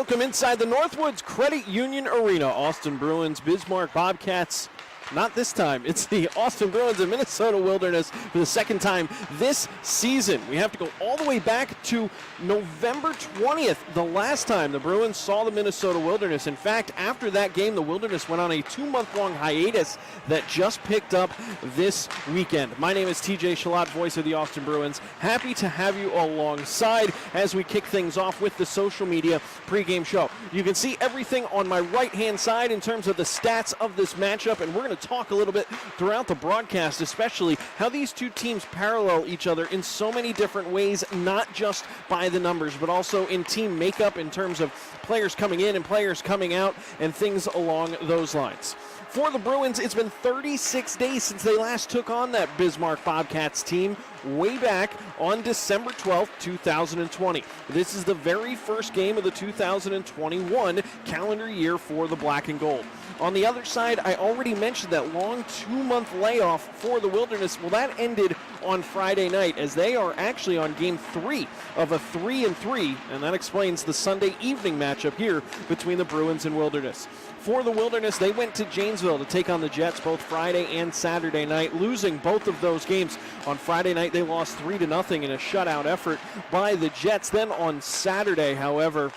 Welcome inside the Northwoods Credit Union Arena. Austin Bruins, Bismarck Bobcats. Not this time. It's the Austin Bruins and Minnesota Wilderness for the second time this season. We have to go all the way back to November 20th, the last time the Bruins saw the Minnesota Wilderness. In fact, after that game, the Wilderness went on a 2-month-long hiatus that just picked up this weekend. My name is TJ Shalott, voice of the Austin Bruins. Happy to have you alongside as we kick things off with the social media pregame show. You can see everything on my right-hand side in terms of the stats of this matchup, and we're going to talk a little bit throughout the broadcast, especially how these two teams parallel each other in so many different ways, not just by the numbers, but also in team makeup in terms of players coming in and players coming out and things along those lines. For the Bruins, it's been 36 days since they last took on that Bismarck Bobcats team way back on December 12th, 2020. This is the very first game of the 2021 calendar year for the Black and Gold. On the other side, I already mentioned that long 2-month layoff for the Wilderness. Well, that ended on Friday night as they are actually on game 3 of a 3-3, and that explains the Sunday evening matchup here between the Bruins and Wilderness. For the Wilderness, they went to Janesville to take on the Jets both Friday and Saturday night, losing both of those games. On Friday night, they lost 3-0 in a shutout effort by the Jets. Then on Saturday, however,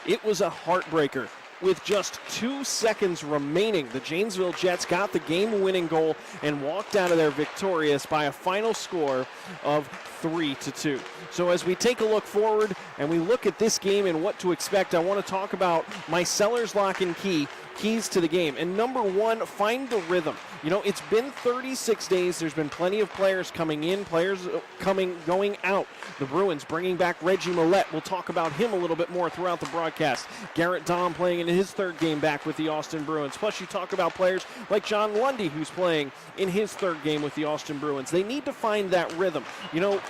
it was a heartbreaker. With just 2 seconds remaining, the Janesville Jets got the game-winning goal and walked out of there victorious by a final score of 3-2. So as we take a look forward and we look at this game and what to expect, I want to talk about my seller's lock and keys to the game. And number one, find the rhythm. You know, it's been 36 days. There's been plenty of players coming in, players going out. The Bruins bringing back Reggie Millette. We'll talk about him a little bit more throughout the broadcast. Garrett Dahm playing in his third game back with the Austin Bruins. Plus, you talk about players like John Lundy, who's playing in his third game with the Austin Bruins. They need to find that rhythm. You know,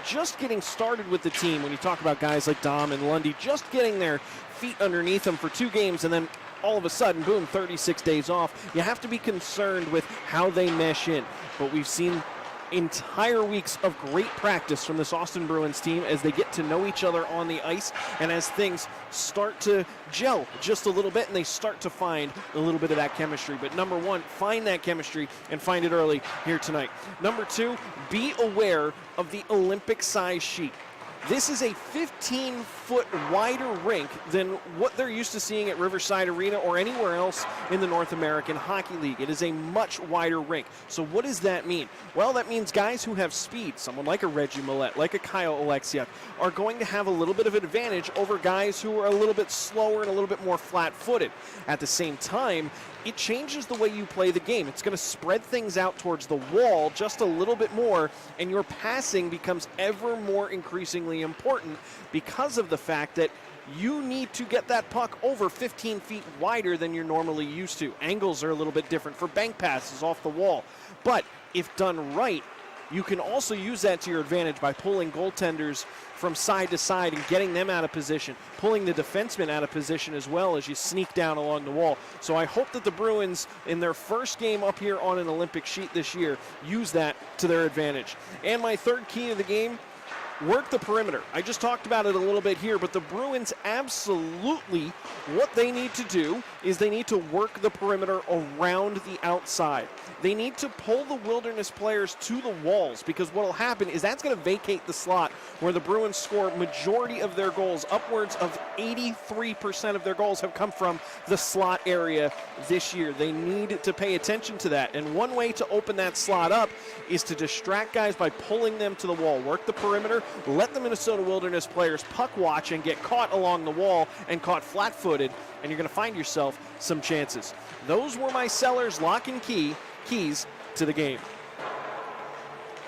just getting started with the team, when you talk about guys like Dahm and Lundy, just getting their feet underneath them for 2 games and then all of a sudden, boom, 36 days off. You have to be concerned with how they mesh in. But we've seen entire weeks of great practice from this Austin Bruins team as they get to know each other on the ice and as things start to gel just a little bit and they start to find a little bit of that chemistry. But number one, find that chemistry and find it early here tonight. Number two, be aware of the Olympic size sheet. This is a 15-foot wider rink than what they're used to seeing at Riverside Arena or anywhere else in the North American Hockey League. It is a much wider rink. So what does that mean? Well, that means guys who have speed, someone like a Reggie Millette, like a Kyle Oleksiak, are going to have a little bit of an advantage over guys who are a little bit slower and a little bit more flat-footed. At the same time, it changes the way you play the game. It's going to spread things out towards the wall just a little bit more, and your passing becomes ever more increasingly important because of the fact that you need to get that puck over 15 feet wider than you're normally used to. Angles are a little bit different for bank passes off the wall. But if done right, you can also use that to your advantage by pulling goaltenders from side to side and getting them out of position, pulling the defensemen out of position as well as you sneak down along the wall. So I hope that the Bruins, in their first game up here on an Olympic sheet this year, use that to their advantage. And my third key to the game, work the perimeter. I just talked about it a little bit here, but the Bruins absolutely, what they need to do is they need to work the perimeter around the outside. They need to pull the Wilderness players to the walls because what will happen is that's going to vacate the slot where the Bruins score majority of their goals. Upwards of 83% of their goals have come from the slot area this year. They need to pay attention to that. And one way to open that slot up is to distract guys by pulling them to the wall. Work the perimeter, let the Minnesota Wilderness players puck watch and get caught along the wall and caught flat-footed, and you're going to find yourself some chances. Those were my sellers lock and keys to the game.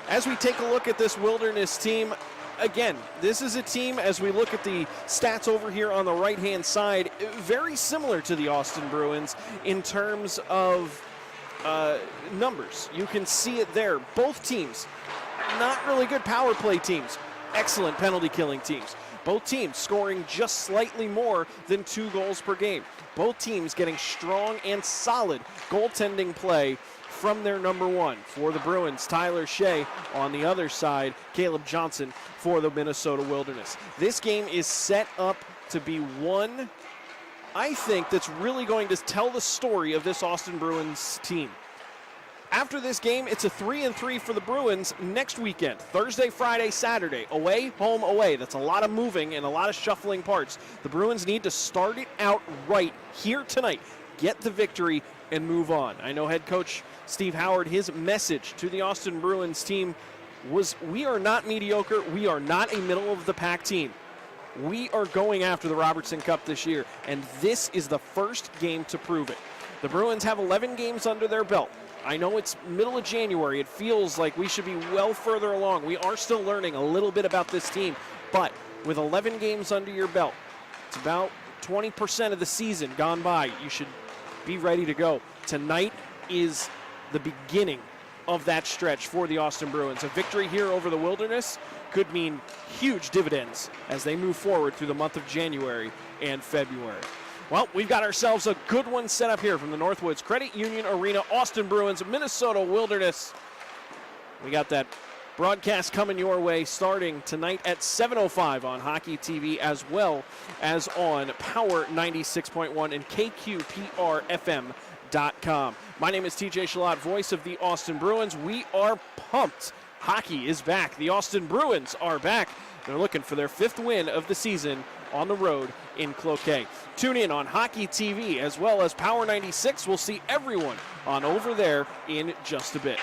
As we take a look at this Wilderness team, again, this is a team, as we look at the stats over here on the right-hand side, very similar to the Austin Bruins in terms of numbers. You can see it there. Both teams, not really good power play teams, excellent penalty-killing teams. Both teams scoring just slightly more than 2 goals per game. Both teams getting strong and solid goaltending play from their number one. For the Bruins, Tyler Shea. On the other side, Caleb Johnson for the Minnesota Wilderness. This game is set up to be one, I think, that's really going to tell the story of this Austin Bruins team. After this game, it's a 3-3 for the Bruins next weekend. Thursday, Friday, Saturday. Away, home, away. That's a lot of moving and a lot of shuffling parts. The Bruins need to start it out right here tonight. Get the victory and move on. I know head coach Steve Howard, his message to the Austin Bruins team was, we are not mediocre. We are not a middle-of-the-pack team. We are going after the Robertson Cup this year, and this is the first game to prove it. The Bruins have 11 games under their belt. I know it's middle of January. It feels like we should be well further along. We are still learning a little bit about this team, but with 11 games under your belt, it's about 20% of the season gone by. You should be ready to go. Tonight is the beginning of that stretch for the Austin Bruins. A victory here over the Wilderness could mean huge dividends as they move forward through the month of January and February. Well, we've got ourselves a good one set up here from the Northwoods Credit Union Arena, Austin Bruins, Minnesota Wilderness. We got that broadcast coming your way starting tonight at 7:05 on Hockey TV, as well as on Power 96.1 and KQPRFM.com. My name is TJ Shalott, voice of the Austin Bruins. We are pumped. Hockey is back. The Austin Bruins are back. They're looking for their 5th win of the season on the road in Cloquet. Tune in on Hockey TV as well as Power 96. We'll see everyone on over there in just a bit.